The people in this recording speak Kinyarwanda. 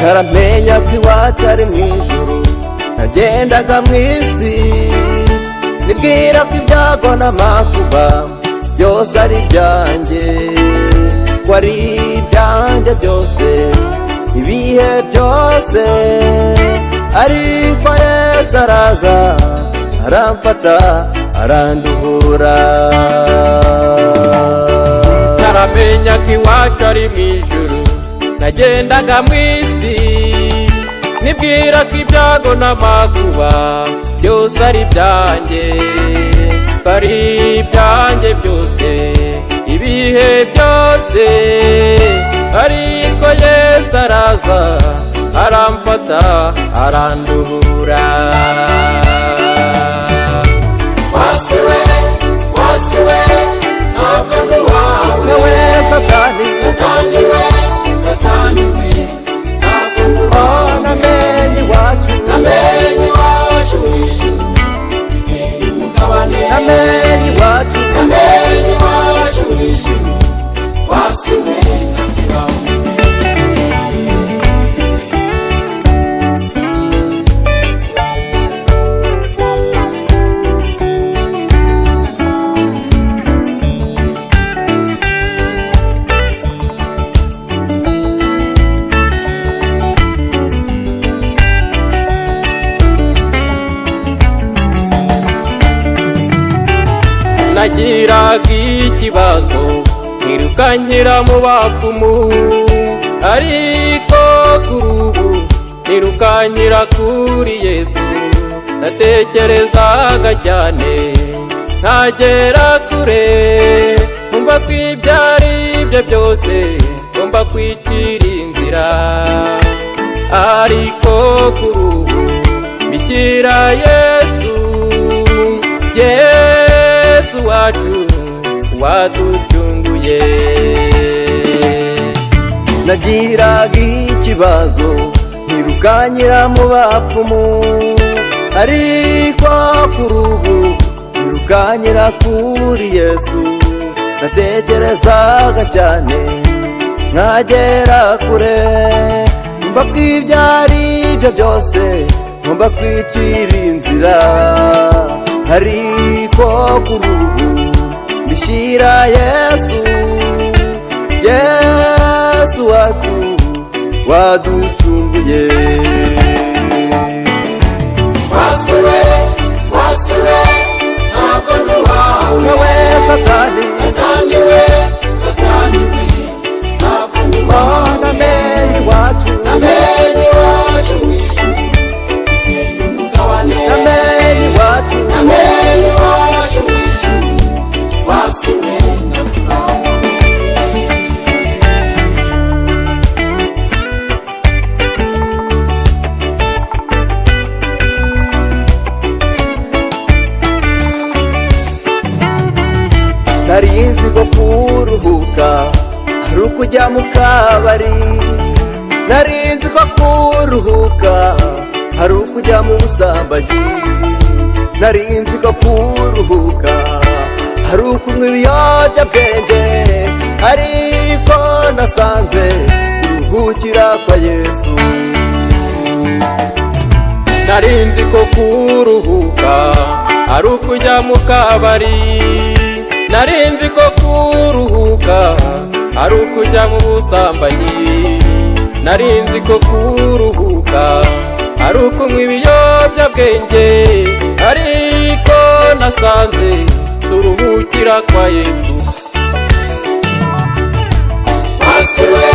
ntaramenya ko iwacu ari mu ijuru, nagendaga mu isi nibwira ko ibyago n'amakuba byose ari ibyanjye, ko ari ibyanjye byose ibihe byose. Ariko Yesu araza aramfata aranduhura. ntaramenya ko iwacu ari mu ijuru, nagendaga mu isi nibwira ko ibyago n'amakuba byose ari ibyanjye, ko ari ibyanjye byose ibihe byose. Ariko Yesu araza aramfata aranduhura. Wasiwe ntabwo ndi uwawe, Ewe Satani, Satani we ntabwo ndi uwawe. namenye iwacu, namenye iwacu w'ijuru, umugabane. namenye iwacu, namenye iwacu w'ijuru, wasiwe ntabwo nagiraga ikibazo nkirukankira mu bapfumu, ariko kuri ubu nirukankira kuri Yesu. natekerezaga cyane ntagera kure, nkumva ko ibyo ari byo byose ngomba kwicira inzira, ariko kuri ubu bishyira Yesu. Yesu wacu waducunguye. nagiraga ikibazo ntirukanyira mu bapfumu, ariko kuri ubu ntirukanyira kuri Yesu. natekerezaga cyane nkagera kure, mva ko ibyo ari byo byose ngomba kwicira inzira, ariko kuri ubu mbishyira Yesu. Yesu wacu waducunguye. Wasiwe ntabwo ndi uwawe, Ewe Satani, Satani we ntabwo ndi uwawe. namenye iwacu, namenye iwacu w'ijuru, umugabane. namenye iwacu, namenye iwacu w'ijuru, wasiwe ntabwo narinzi ko kuruhuka ari ukujya mu kabari, narinzi ko kuruhuka ari ukujya mu busambanyi, narinzi ko kuruhuka ari ukunywa ibiyobyabwenge, ariko nasanze kuruhukira kwa Yesu. narinzi ko kuruhuka ari ukujya mu kabari, narinzi ko kuruhuka ari ukujya mu busambanyi, narinzi ko kuruhuka ari ukunywa ibiyobyabwenge, ariko nasanze turuhukira kwa Yesu. Wasiwe